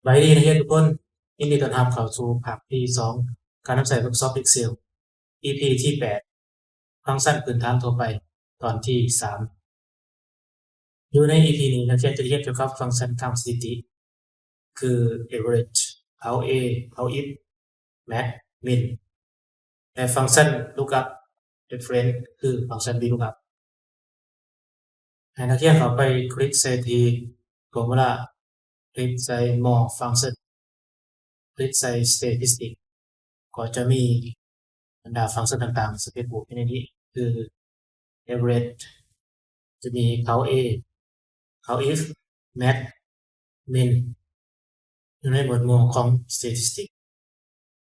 สวัสดีนักเรียนทุกคนยินดีต้อนรับเข้าสู่ภาคที่2การนำใช้ Microsoft Excel EP ที่8ฟังก์ชันพื้นฐานทั่วไปตอนที่3อยู่ใน EP นี้นักเรียนจะเรียนเกี่ยวกับฟังก์ชันทางสถิติคือ average count A count if max min และฟังก์ชัน lookup reference คือฟังก์ชัน VLOOKUP ให้นักเรียนเข้าไปคลิกใส่ที่ formula คลิกใส่ more function คลิกใส่ statistic ก็จะมีบรรดาฟังก์ชันต่างๆสเปซบวกในนี้คือ average จะมี count A count if max min อยู่ในหมวดหมู่ของ statistic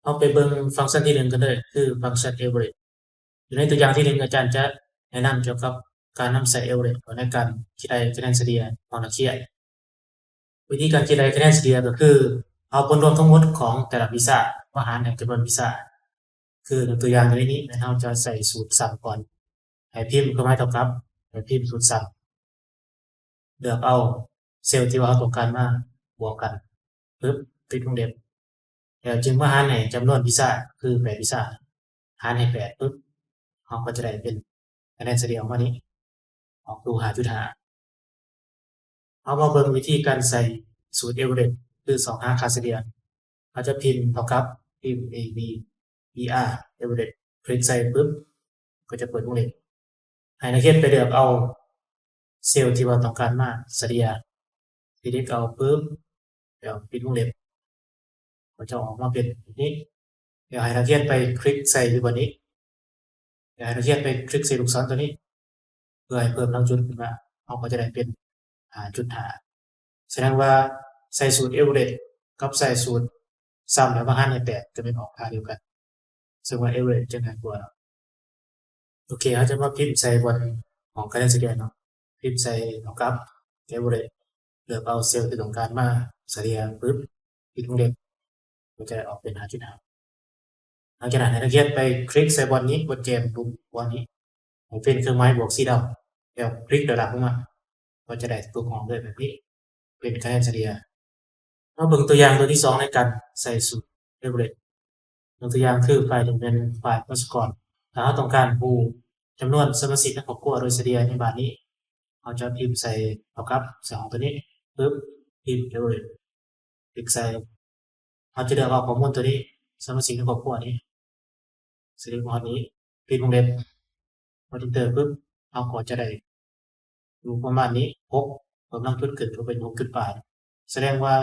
เอาไปเบิ่งฟังก์ชันที่1กันเลยคือฟังก์ชัน average อยู่ในตัวอย่างที่1อาจารย์จะแนะนำเกี่ยวกับการนำใส่ average ในการคิดได้คะแนนเฉลี่ยของนักเรียนวิธีการคิดได้คะแนนเฉลี่ยก็คือเอาผลรวมทั้งหมดของแต่ละวิชามาหารในจำนวนวิชาคือในตัวอย่างในนี้เราจะใส่สูตรสามก่อนให้พิมพ์เครื่องหมายเท่ากับให้พิมพ์สูตรสามเลือกเอาเซลล์ที่ว่าเราต้องการมาบวกกันปึ๊บปิดวงเล็บแล้วจึงมาหารในจำนวนวิชาคือ8วิชาหารให้8ปึ๊บเราก็จะได้เป็นคะแนนเฉลี่ยออกมานี้ออกดู5.5เอามาเบิ่งวิธีการใส่สูตร average คือ2หาค่าเฉลี่ยเราจะพิมพ์เท่ากับพิมพ์ a b er average คลิกใส่ปึ๊บก็จะเปิดวงเล็บให้นักเรียนไปเลือกเอาเซลล์ที่ว่าต้องการมาเฉลี่ยทีนี้เอาปึ๊บแล้วปิดวงเล็บก็จะออกมาเป็นแบบนี้เดี๋ยวให้นักเรียนไปคลิกใส่ที่บนนี้เดี๋ยวให้นักเรียนไปคลิกใส่ลูกศรตัวนี้เพื่อให้เพิ่มรางจุดขึ้นมาเราก็จะได้เป็น5.5แสดงว่าใส่สูตร average กับใส่สูตรซ้ำแล้วมาหารใน8จะเป็นออกค่าเดียวกันซึ่งว่า average จะง่ายกว่าโอเคเราจะมาพิมพ์ใส่บนของคะแนนเฉลี่ยเนาะพิมพ์ใส่เท่ากับ average เลือกเอาเซลล์ที่ต้องการมาเฉลี่ยปึ๊บปิดวงเล็บก็จะออกเป็น5.5หลังจากนั้นนักเรียนไปคลิกใส่บนนี้บนเกมปุ่มบนนี้เป็นเครื่องหมายบวกสีดำแล้วคลิกระดับลงมาก็จะได้ตัวของด้วยแบบนี้เป็นคะแนนเฉลี่ยมาเบิ่งตัวอย่างตัวที่2ในการใส่สูตร average ตัวอย่างคือไฟล์ที่เป็นไฟล์ประชากรถ้าเราต้องการรู้จำนวนสมาชิกในครอบครัวโดยเฉลี่ยในบ้านนี้เราจะพิมพ์ใส่เท่ากับ2ตัวนี้ปึ๊บพิมพ์ average คลิกใส่เราจะเลือกเอาข้อมูลตัวนี้สมาชิกในครอบครัวนี้สิริพรนี้ปิดวงเล็บพอ enter ปึ๊บเราก็จะได้ดูประมาณนี้6กำลังจุดขึ้นก็เป็น6.8แสดงว่า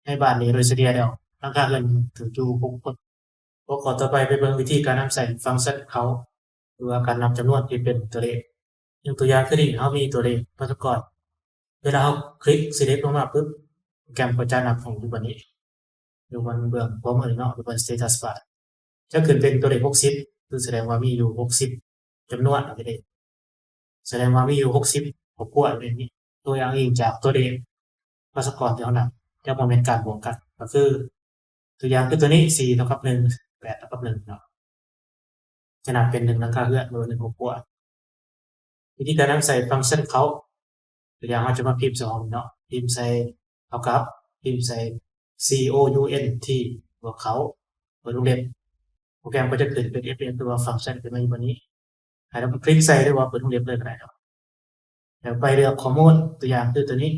ในบ้านนี้โดยเฉลี่ยแล้วราคาเงินถึงอยู่6คนขอต่อไปไปเบิ่งวิธีการนำใส่ฟังก์ชันเขาหรือว่าการนับจำนวนที่เป็นตัวเลขยกตัวอย่างคือนี่เรามีตัวเลขประชากรเวลาเราคลิก select ลงมาปึ๊บโปรแกรมก็จะนับของอยู่บนนี้อยู่บนเบื้องขวามือเนาะอยู่บน status bar จะขึ้นเป็นตัวเลข60คือแสดงว่ามีอยู่60จำนวนตัวเลขแสดงว่ามีอยู่60ครอบครัวอย่างนี้ตัวอย่างอิงจากตัวเลขประชากรที่เรานับจะบ่แม่นการบวกกันก็คือตัวอย่างคือตัวนี้4เท่ากับ1 8เท่ากับ1เนาะจะนับเป็น1หลังคาเรือนหรือ1ครอบครัววิธีการนำใส่ฟังก์ชันเขาตัวอย่างเราจะมาพิมพ์2เนาะพิมพ์ใส่เท่ากับพิมพ์ใส่ count บวกเขาเปิดวงเล็บโปรแกรมก็จะขึ้นเป็น fn ตัวฟังก์ชันขึ้นมาอยู่บนนี้ให้เราคลิกใส่ได้ว่าเปิดวงเล็บเลยก็ได้ครับแล้วไปเลือกข้อมูลตัวอย่างคือตัวนี้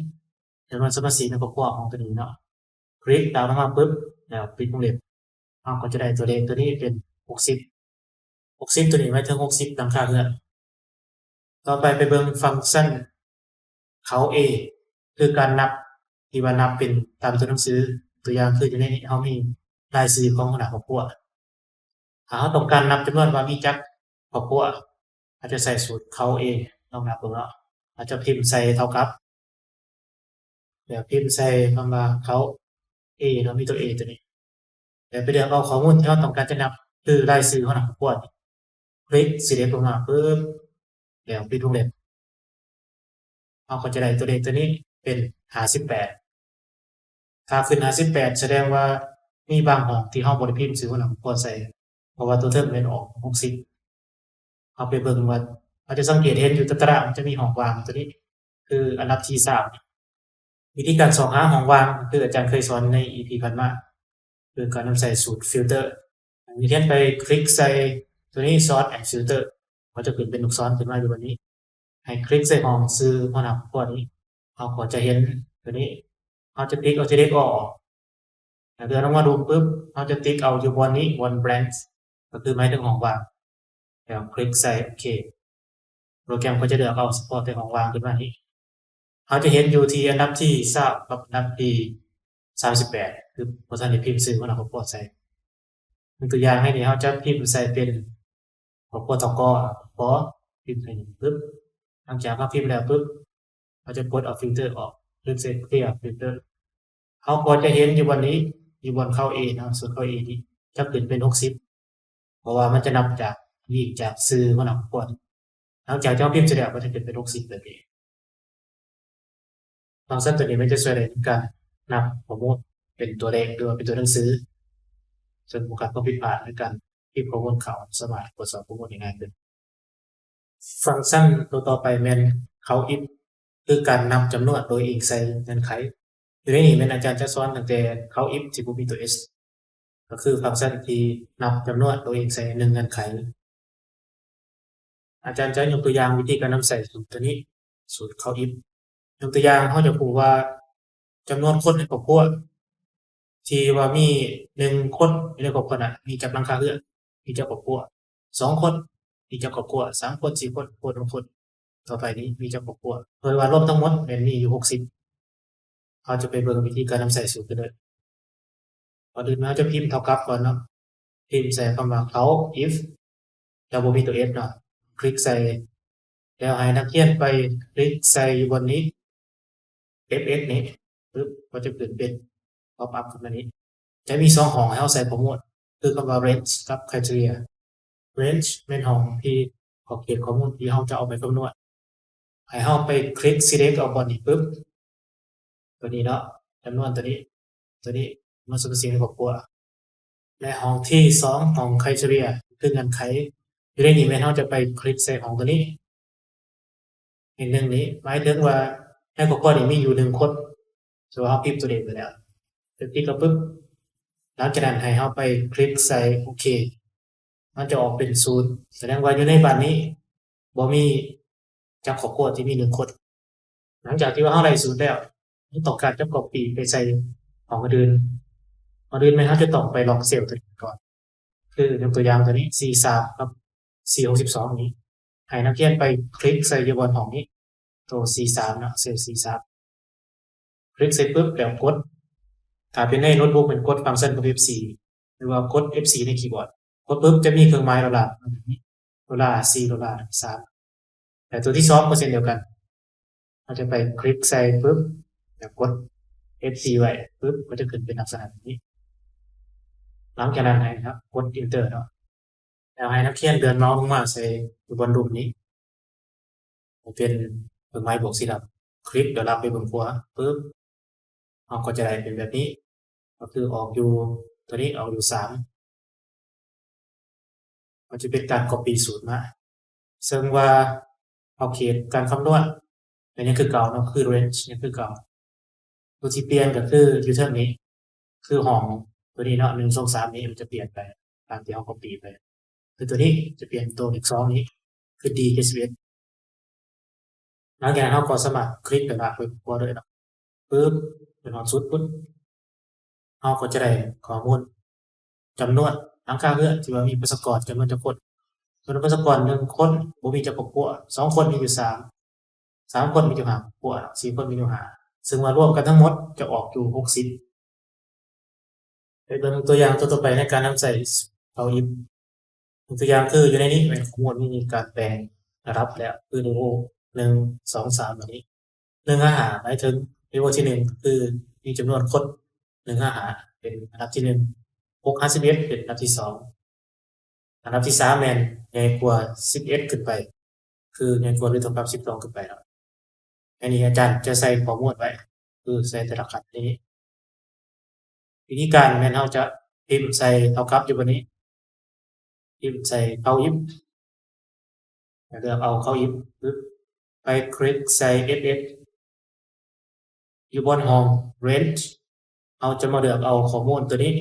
จำนวนสมาชิกในครอบครัวของตัวนี้เนาะคลิกดาวลงมาปึ๊บแล้วปิดวงเล็บเราก็จะได้ตัวเลขตัวนี้เป็น60ตัวนี้หมายถึง60หลังคาเรือนต่อไปเบิ่งฟังก์ชันเขา A คือการนับที่ว่านับเป็นตามตัวหนังสือตัวอย่างคืออยู่ในนี้เรามีรายชื่อของหัวหน้าครอบครัวถ้าเราต้องการนับจำนวนว่ามีจักครอบครัวอาจจะใส่สูตรเขา A ลองนับดูเนาะอาจจะพิมพ์ใส่เท่ากับแล้วพิมพ์ใส่คำว่าเขา A เนาะมีตัว A ตัวนี้แล้วไปเลือกเอาข้อมูลที่เราต้องการจะนับคือรายชื่อหัวหน้าครอบครัวคลิก select ลงมาปึ๊บแล้วปิดวงเล็บเราก็จะได้ตัวเลขตัวนี้เป็น58ถ้าขึ้น58แสดงว่ามีบางห้องที่เราบ่ได้พิมพ์ชื่อหัวหน้าครอบครัวใส่เพราะว่าตัวเทิงมันออก60เอาไปเบิ่งว่าเราจะสังเกตเห็นอยู่ตารางมันจะมีห้องว่างตัวนี้คืออันดับที่3 วิธีการสอหาห้องว่างคืออาจารย์เคยสอนใน EP ผ่านมาคือการนำใส่สูตรฟิลเตอร์วิธีไปคลิกใส่ตัวนี้ Sort and Filter มันจะขึ้นเป็นลูกศรขึ้นมาอยู่บนนี้ให้คลิกใส่ห้องซื้อหัวหน้าพวกนี้เราก็จะเห็นตัวนี้เราจะติ๊กเอาจะเด็กออกเดี๋ยวเรามาดูปุ๊บเราจะติ๊กเอาอยู่บนนี้บน blank ก็คือหมายถึงห้องว่างแล้วคลิกใส่โอเคโปรแกรมก็จะเลือกเอา support ในห้องว่างขึ้นมานี้เราจะเห็นอยู่ที่อันดับที่3กับอันดับที่38คือภาษาอังกฤษพิมพ์ซื้อหัวหน้าพวกใส่ตัวอย่างให้นี่เราจะพิมพ์ใส่เป็นพอตกพอพิมพ์ใส่ปุ๊บหลังจากเราพิมพ์แล้วปุ๊บเราจะกดเอาฟิลเตอร์ออกคลิกใส่ clear filter เขาก็จะเห็นอยู่วันนี้อยู่บนเข้า A นะส่วนเข้า A นี้จะขึ้นเป็น60เพราะว่ามันจะนับจากวิ่งจากซื้อมันออกก่อนหลังจากเจ้าพิมพ์เสร็จแล้วมันจะขึ้นเป็น60แบบนี้ฟังก์ชันตัวนี้มันจะช่วยในการนับข้อมูลเป็นตัวเลขหรือว่าเป็นตัวหนังสือส่วนบุคคลก็ผิดพลาดในการพิมพ์ข้อมูลเขาสามารถตรวจสอบข้อมูลได้ง่ายขึ้นฟังก์ชันตัวต่อไปแมนเขาอิฟคือการนับจำนวนโดยอิงใส่เงื่อนไขอยู่ในนี้แมนอาจารย์จะสอนตั้งแต่เขาอิฟที่บ่มีตัว s ก็คือฟังก์ชันที่นับจำนวนโดยอิงใส่1เงื่อนไขอาจารย์จะยกตัวอย่างวิธีการนำใส่สูตรตัวนี้สูตรเขาอิฟยกตัวอย่างเขาจะพูดว่าจำนวนคนในครอบครัวที่ว่ามี1คนในครอบครัวน่ะมีจักหลังคาเรือนมีจักครอบครัว2คนมีจักครอบครัว3คน4คน6คนต่อไปนี้มีจักครอบครัวโดยว่ารวมทั้งหมดแม่นมีอยู่60เขาจะไปเบิ่งวิธีการนำใส่สูตรกันเลยก่อนอื่นเราจะพิมพ์เท่ากับก่อนเนาะพิมพ์ใส่คำว่าเขา if แล้วบ่มีตัว s เนาะคลิกใส่แล้วให้นักเรียนไปคลิกใส่บนนี้ fx นี้ปึ๊บก็จะขึ้นเป็น pop up ขึ้นมานี้จะมี2ห้องให้เราใส่ข้อมูลคือคำว่า range กับ criteria range เป็นห้องที่ขอบเขตข้อมูลที่เราจะเอาไปคำนวณให้เราไปคลิก select เอาบนนี้ปึ๊บตัวนี้เนาะจำนวนตัวนี้มันสุภาษิตในครอบครัวและห้องที่2ห้อง criteria คือเงื่อนไขอยู่ในนี้แม่นเราจะไปคลิกใส่ห้องตัวนี้อีกหนึ่งนี้หมายถึงว่าในครอบครัวนี้มีอยู่1คนสมมุติเราพิมพ์ตัวเลขไปแล้วคลิกแล้วปึ๊บหลังจากนั้นให้เราไปคลิกใส่โอเคมันจะออกเป็น0แสดงว่าอยู่ในบ้านนี้บ่มีจักครอบครัวที่มี1คนหลังจากที่ว่าเราได้0แล้วมันต้องการจะ copy ไปใส่ห้องอื่นแม่นเราจะต้องไปลองเซลล์ตัวนี้ก่อนคือยกตัวอย่างตัวนี้43กับ462นี้ให้นักเรียนไปคลิกใส่อยู่บนห้องนี้ตัว43เนาะเซลล์43คลิกใส่ปึ๊บแล้วกดถ้าเป็นในโน้ตบุ๊กเป็นกดฟังก์ชันของ F4 หรือว่ากด F4 ในคีย์บอร์ดกดปุ๊บจะมีเครื่องหมาย$4 $3แต่ตัวที่2ก็เช่นเดียวกันเราจะไปคลิกใส่ปุ๊บแล้วกด F4 ไว้ปุ๊บก็จะขึ้นเป็นลักษณะแบบนี้หลังจากนั้นนะครับกด Enter เนาะแล้วให้นักเรียนเดินเมาส์ลงมาใส่บนรูปนี้เป็นเครื่องหมายบวกสีดำคลิกเดี๋ยวรับไปบนขวาปุ๊บเราก็จะได้เป็นแบบนี้ก็คือออกอยู่ตัวนี้ออกอยู่3มันจะเป็นการ copy สูตรมาซึ่งว่าเอาเขตการคำนวณอันนี้คือเก่าเนาะคือ range นี่คือเก่าตัวที่เปลี่ยนก็คืออยู่เท่านี้คือห้องตัวนี้เนาะ1 2 3นี้มันจะเปลี่ยนไปตามที่เรา copy ไปคือตัวนี้จะเปลี่ยนตัวอีก2นี้คือ D กับ11หลังจากนั้นเราก็สามารถคลิกไปลากไปบนเลยเนาะปึ๊บเป็นหอนสุดปุ๊บเราก็จะได้ข้อมูลจำนวนหลังคาเรือนที่ว่ามีประชากรจำนวนจักคนส่วนประชากร1คนบ่มีจักครอบครัว2คนมีอยู่3คนมีอยู่5ครอบครัว4คนมีอยู่5ซึ่งว่ารวมกันทั้งหมดจะออกอยู่60ไปเบิ่งตัวอย่างตัวต่อไปในการนำใส่เอาอิฟตัวอย่างคืออยู่ในนี้เป็นข้อมูลมีการแปลงระดับแล้วคือนิว1 2 3แบบนี้155หมายถึงนิวที่1คือมีจำนวนคน155เป็นอันดับที่1 651เป็นอันดับที่2อันดับที่3แม่นใหญ่กว่า11ขึ้นไปคือใหญ่กว่าหรือเท่ากับ12ขึ้นไปเนาะอันนี้อาจารย์จะใส่ข้อมูลไว้คือใส่แต่ละขั้นนี้วิธีการแม่นเราจะพิมพ์ใส่เท่ากับอยู่บนนี้พิมพ์ใส่เข้า if เลือกเอาเข้า if ปึ๊บไปคลิกใส่ ss อยู่บนห้อง range เราจะมาเลือกเอาข้อมูลตัวนี้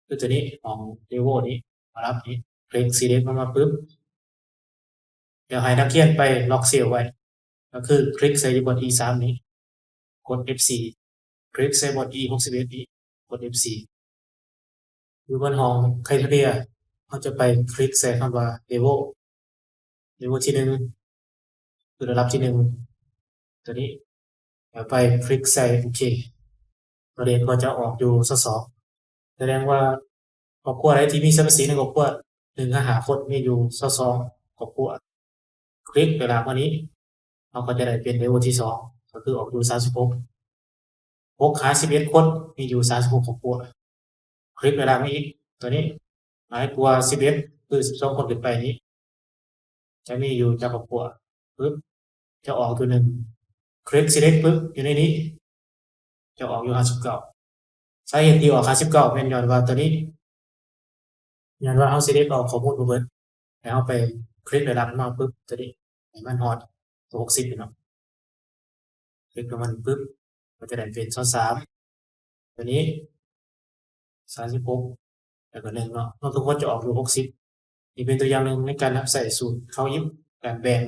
คือตัวนี้ของ level นี้มารับนี้คลิก select มาปึ๊บเดี๋ยวให้นักเรียนไปล็อกเซลล์ไว้ก็คือคลิกใส่บน E3 นี้กด F4 คลิกใส่บน E61 นี้กด F4 อยู่บนห้อง criteria เราจะไปคลิกใส่คำว่า level ที่1คือระดับที่1ตัวนี้แล้วไปคลิกใส่โอเคประเด็นก็จะออกอยู่22แสดงว่าครอบครัวใดที่มีสมาชิกในครอบครัว1-5 คนมีอยู่22ครอบครัวคลิกไปแล้วอันนี้เราก็จะได้เป็นเลเวลที่2ก็คือออกอยู่36 6-11 คนมีอยู่36ครอบครัวคลิกไปแล้วอีกตัวนี้หมายกว่า11คือ12คนขึ้นไปนี้จะมีอยู่จากครอบครัวปึ๊บจะออกตัว1คลิก select ปึ๊บอยู่ในนี้จะออกอยู่59สาเหตุที่ออก59เป็นย้อนว่าตัวนี้ย้อนว่าเรา select เอาข้อมูลบ่เบิดแล้วเราไปคลิกระดับมาปึ๊บตัวนี้ให้มันฮอดตัว60นี่เนาะคลิกกับมันปึ๊บก็จะได้เป็น23ตัวนี้36แล้วก็1เนาะเราทุกคนจะออกอยู่60นี่เป็นตัวอย่างหนึ่งในการนำใส่สูตรเข้ายิบการแบ่ง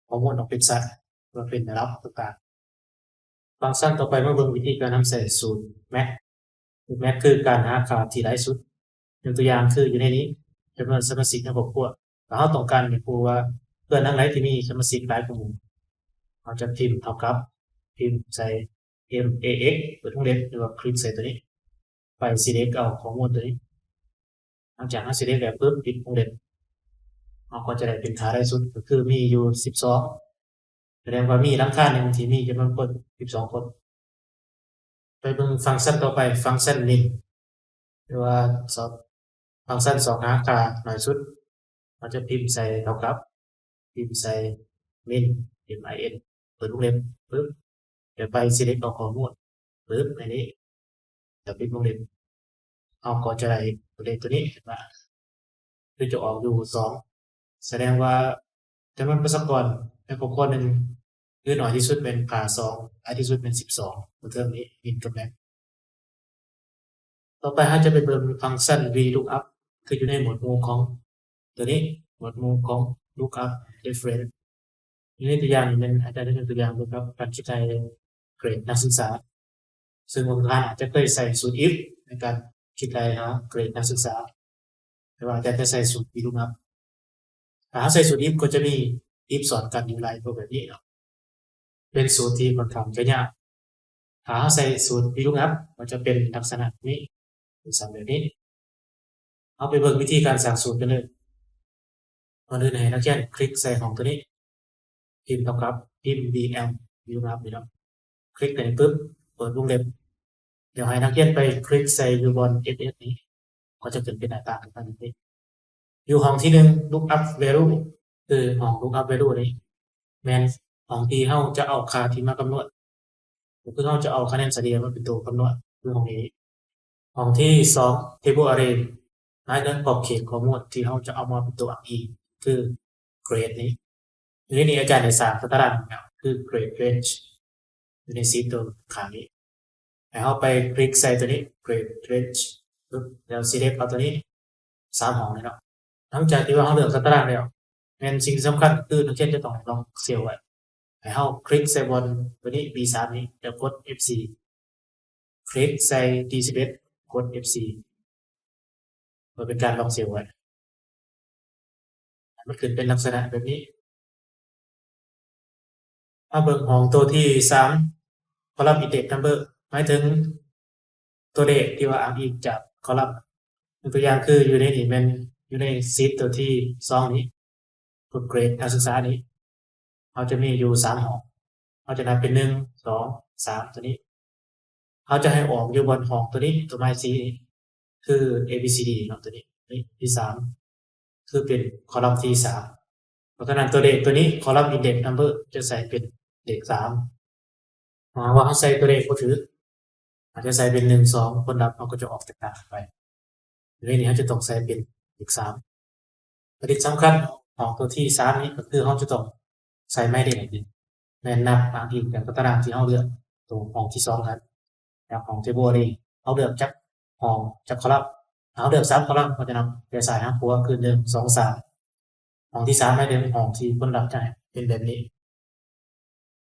ข้อมูลออกเป็นสัดว่าเป็นระดับต่างๆฟังก์ชันต่อไปมาเบิ่งวิธีการนำใส่สูตร max max คือการหาค่าที่หลายสุดยกตัวอย่างคืออยู่ในนี้จำนวนสมาชิกในครอบครัวถ้าเราต้องการให้รู้ว่าเพื่อนทั้งหลายที่มีสมาชิกหลายกว่าหมู่เราจะพิมพ์เท่ากับพิมพ์ใส่ max เปิดวงเล็บหรือว่าคลิกใส่ตัวนี้ไป select เอาข้อมูลตัวนี้หลังจากนั้น select แล้วปึ๊บปิดวงเล็บเราก็จะได้เป็นค่าหลายสุดก็คือมีอยู่12แสดงว่ามีหลังคาหนึ่งที่มีจำนวนคน12คนไปเบิ่งฟังก์ชันต่อไปฟังก์ชัน min หรือว่าฟังก์ชัน2หาค่าน้อยสุดเราจะพิมพ์ใส่เท่ากับพิมพ์ใส่ min min เปิดวงเล็บปึ๊บเดี๋ยวไป select เอาข้อมูลปึ๊บในนี้จะปิดวงเล็บเราก็จะได้ตัวเลขตัวนี้เห็นป่ะคือจะออกอยู่2แสดงว่าจำนวนประชากรในครอบครัวหนึ่งคือน้อยที่สุดเป็นค่า2น้อยที่สุดเป็น12ตัวเทอมนี้ min กับ max ต่อไปเราจะไปเบิ่งฟังก์ชัน VLOOKUP คืออยู่ในหมวดหมู่ของตัวนี้หมวดหมู่ของ lookup reference อยู่ในตัวอย่างนี้เป็นอาจารย์ได้ยกตัวอย่างดูครับการคิดใช้เกรดนักศึกษาซึ่งบางท่านอาจจะเคยใส่สูตร if ในการคิดใช้หาเกรดนักศึกษาแต่ว่าอาจารย์จะใส่สูตร VLOOKUP ถ้าใส่สูตร if ก็จะมี if สอนกันอยู่หลายตัวแบบนี้เนาะเป็นสูตรที่ค่อนข้างจะยากถ้าใส่สูตร VLOOKUP มันจะเป็นลักษณะนี้แบบนี้เอาไปเบิ่งวิธีการสร้างสูตรกันเลยก่อนอื่นให้นักเรียนคลิกใส่ของตัวนี้พิมพ์เท่ากับพิมพ์ vl VLOOKUP นี่เนาะคลิกไปปึ๊บเปิดวงเล็บเดี๋ยวให้นักเรียนไปคลิกใส่อยู่บน ss นี้ก็จะขึ้นเป็นหน้าตาขึ้นมาแบบนี้อยู่ห้องที่1 lookup value คือห้อง lookup value นี้แม่นห้องที่เราจะเอาค่าที่มากำหนดก็คือเราจะเอาคะแนนเฉลี่ยมาเป็นตัวกำหนดคือห้องนี้ห้องที่2 table array หมายถึงขอบเขตข้อมูลที่เราจะเอามาเป็นตัวอ้างอิงคือเกรดนี้ทีนี้อาจารย์ได้สร้างตารางคือ grade range อยู่ในซีตัวข้างนี้ให้เราไปคลิกใส่ตัวนี้ grade range ปึ๊บแล้ว select เอาตัวนี้3ห้องเลยเนาะหลังจากที่ว่าเราเลือกตารางแล้วแม่นสิ่งที่สำคัญคือนักเรียนจะต้องลองเซลล์ไว้ให้เราคลิกใส่บนตัวนี้ B3 นี้แล้วกด F4 คลิกใส่ D11 กด F4 เพื่อเป็นการลองเซลล์ไว้มันขึ้นเป็นลักษณะแบบนี้มาเบิ่งห้องตัวที่3 column index number หมายถึงตัวเลขที่ว่าอ้างอิงจากคอลัมน์ตัวอย่างคืออยู่ในนี้แม่นอยู่ในซีทตัวที่2นี้ตัวเกรดนักศึกษานี้เราจะมีอยู่3ห้องเราจะนับเป็น1 2 3ตัวนี้เราจะให้ออกอยู่บนห้องตัวนี้ตัวไม้สีนี้คือ ABCD เนาะตัวนี้ที่3คือเป็นคอลัมน์ที่3เพราะฉะนั้นตัวเลขตัวนี้ column index number จะใส่เป็นเลข3ว่าเราใส่ตัวเลขบ่ถูกอาจจะใส่เป็น1 2ผลลัพธ์มันก็จะออกแตกต่างไปในนี้เราจะต้องใส่เป็นเลข3ประเด็นสำคัญของตัวที่3นี้ก็คือเราจะต้องใส่หมายเลขแม่นนับอ้างอิงจากตารางที่เราเลือก ตัวห้องที่2ครับจากห้อง table array เอาเลือกจากห้องจากคอลัมน์เอาเลือก3คอลัมน์เพราะฉะนั้นไปสายหางขวาคือ1 2 3ห้องที่3ให้เป็นห้องที่ผลลัพธ์จะเป็นแบบนี้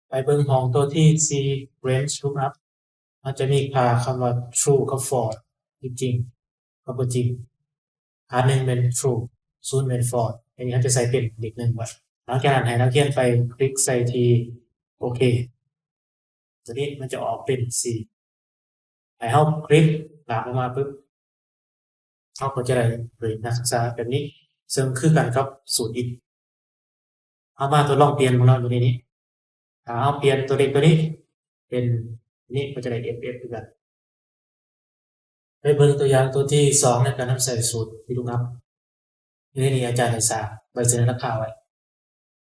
ไปเบิ่งห้องตัวที่4 range lookup มันจะมีค่าคำว่า true กับ false จริงๆกับบ่จริงค่า1เป็น true 0เป็น false อันนี้เขาจะใส่เป็นเด็ก1ไว้หลังจากนั้นให้นักเรียนไปคลิกใส่ที่โอเคตัวนี้มันจะออกเป็น4ให้เฮาคลิกลากลงมาปึ๊บเฮาก็จะได้เลยนักศึกษาแบบนี้ซึ่งคือกันกับสูตรอิฐเอามาทดลองเปลี่ยนของเราตัวนี้ถ้าเฮาเปลี่ยนตัวเลขตัวนี้เป็นนี้ก็จะได้ FF คือกันไปเบิ่งตัวอย่างตัวที่2ในการนำใส่สูตรที่ลุงครับนี่อาจารย์ให้สร้างใบเสนอราคาไว้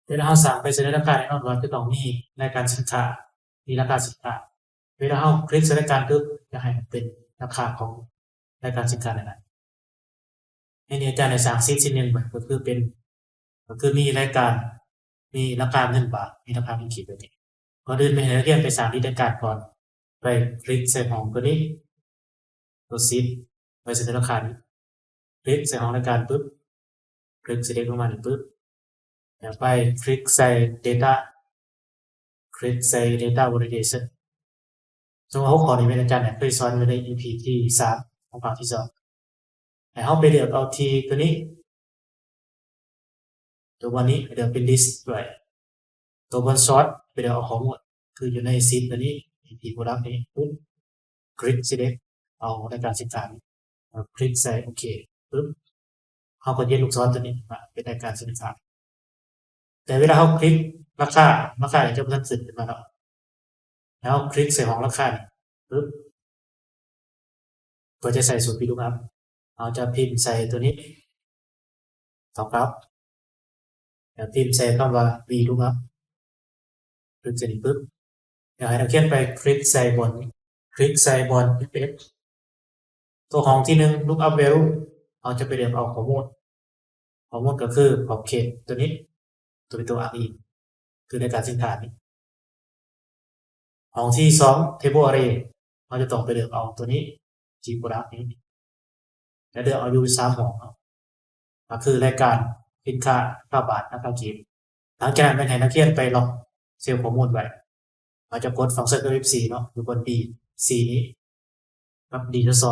เวลาเฮาสร้างใบเสนอราคาแน่นอนว่าจะต้องมีรายการสินค้ามีราคาสินค้าเวลาเฮาคลิกใส่รายการปึ๊บจะให้มันเป็นราคาของรายการสินค้านั้นๆนี่อาจารย์ให้สร้างชิ้นหนึ่งก็คือมีรายการมีราคา1 บาทมีราคา1ขีดแบบนี้ก่อนอื่นให้นักเรียนไปสร้างที่รายการก่อนไปคลิกใส่ห้องตัวนี้ตัวซิปใบเสนอราคานี้คลิกใส่ห้องรายการปึ๊บคลิก select ลงมานี่ปึ๊บแล้วไปคลิกใส่ data คลิกใส่ data validation ซึ่งหัวข้อนี้เป็นอาจารย์เคยสอนไว้ใน EP ที่3ของภาคที่2ให้เฮาไปเลือกเอาที่ตัวนี้ตัววันนี้ไปเลือกเป็น list ด้วยตัวบน sort ไปเลือกเอาของหมดคืออยู่ใน sheet ตัวนี้ EP โปรดักต์นี้ปึ๊บคลิก select เอารายการสินค้านี้คลิกใส่โอเคปึ๊บเฮาก็เย็นลูกศรตัวนี้มาเป็นรายการสินค้าแต่เวลาเฮาคลิกราคาจะบ่ทันขึ้นมาแล้วแล้วคลิกใส่ห้องราคานี่ปึ๊บเพื่อจะใส่สูตร VLOOKUP เราจะพิมพ์ใส่ตัวนี้ต่อครับแล้วพิมพ์ใส่คำว่า VLOOKUP คลิกเสร็จปึ๊บเดี๋ยวให้นักเรียนไปคลิกใส่บน FF ตัวของที่1 lookup value เราจะไปเรียกเอาข้อมูลก็คือขอบเขตตัวนี้ตัวเป็นตัวอ้างอิงคือในการสินค้านี้ของที่2 table array เราจะต้องไปเลือกเอาตัวนี้ G product นี้และเลือกเอาอยู่3ห้องก็คือรายการสินค้า9 บาทนะครับจีหลังจากนั้นให้นักเรียนไปล็อกเซลล์ข้อมูลไว้เราจะกดฟังก์ชัน F4 เนาะอยู่บน D4 นี้กับ D2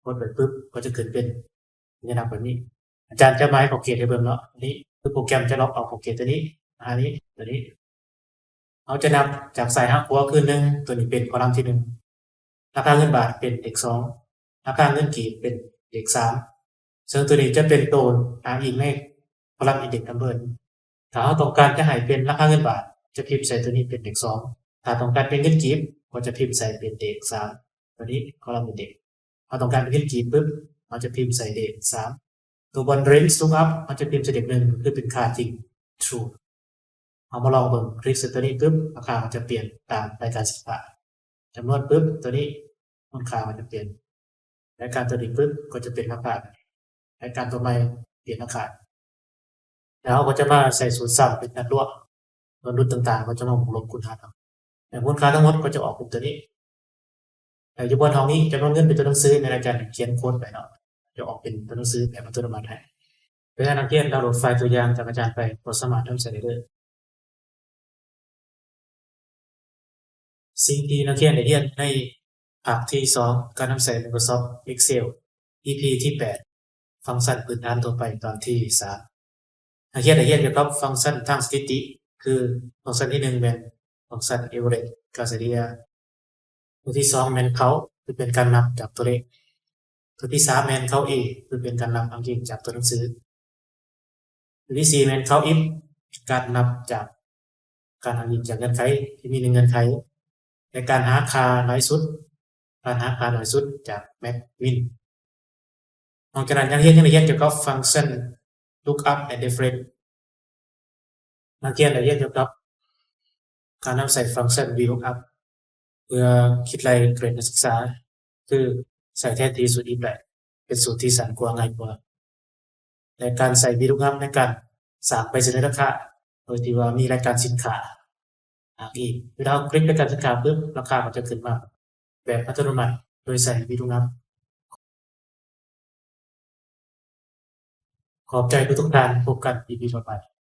กดไปปึ๊บก็จะเกิดเป็นสัญลักษณ์แบบนี้อาจารย์จะมาให้ขอบเขตให้เบิ่งเนาะอันนี้คือโปรแกรมจะล็อกเอาขอบเขตตัวนี้อันนี้ตัวนี้เอาจะนับจากสายหางขวาคือ1ตัวนี้เป็นคอลัมน์ที่1ราคาเงินบาทเป็นเลข2ราคาเงินกีบเป็นเลข3ซึ่งตัวนี้จะเป็นตัวอ้างอิงในคอลัมน์ index number ถ้าเราต้องการจะให้เป็นราคาเงินบาทจะพิมพ์ใส่ตัวนี้เป็นเลข2ถ้าต้องการเป็นเงินกีบก็จะพิมพ์ใส่เป็นเลข3ตัวนี้คอลัมน์ index เราต้องการเป็นเงินกีบปึ๊บเราจะพิมพ์ใส่เลข3ตัวบน range lookup มันจะพิมพ์ใส่เลข1คือเป็นค่าจริง true เอามาลองเบิ่งคลิกใส่ตัวนี้ปึ๊บราคามันจะเปลี่ยนตามรายการสินค้าจำนวนปึ๊บตัวนี้มูลค่ามันจะเปลี่ยนรายการตัวนี้ปึ๊บก็จะเป็นราคารายการตัวใหม่เปลี่ยนราคาแล้วก็จะมาใส่สูตรซ้ำเป็นนัดรวมรุ่นต่างๆก็จะมาบวกลบคูณหารเอาแต่มูลค่าทั้งหมดก็จะออกเป็นตัวนี้แต่อยู่บนห้องนี้จำนวนเงินเป็นตัวหนังสือในรายการเขียนโค้ดไปเนาะจะออกเป็นตัวหนังสือแบบอัตโนมัติให้เวลานักเรียนดาวน์โหลดไฟล์ตัวอย่างจากอาจารย์ไปก็สามารถทำใส่ได้เลยสิ่งที่นักเรียนได้เรียนในภาคที่2การนำใช้ Microsoft Excel EP ที่8ฟังก์ชันพื้นฐานทั่วไปตอนที่3นักเรียนได้เรียนเกี่ยวกับฟังก์ชันทางสถิติคือฟังก์ชันที่1เป็นฟังก์ชัน average ค่าเฉลี่ยตัวที่2เป็นcount คือเป็นการนับจากตัวเลขตัวที่3เป็นcount A คือเป็นการนับอ้างอิงจากตัวหนังสือตัวที่4เป็นcount if การนับจากการอ้างอิงจากเงื่อนไขที่มี1เงื่อนไขในการหาค่าน้อยสุดจาก max min นอกจากนั้นนักเรียนยังได้เรียนเกี่ยวกับฟังก์ชัน lookup and difference นักเรียนได้เรียนเกี่ยวกับการนำใส่ฟังก์ชัน VLOOKUP เพื่อคิดรายเกรดนักศึกษาคือใส่แทนที่สูตร if แหละเป็นสูตรที่สั้นกว่าง่ายกว่าและการใส่ VLOOKUP ในการสร้างใบเสนอราคาโดยที่ว่ามีรายการสินค้า อีกเวลาเราคลิกในการจัดการปุ๊บราคาก็จะขึ้นมาแบบอัตโนมัติโดยใส่วิธีนับขอบใจทุกท่านพบกัน EP ต่อไป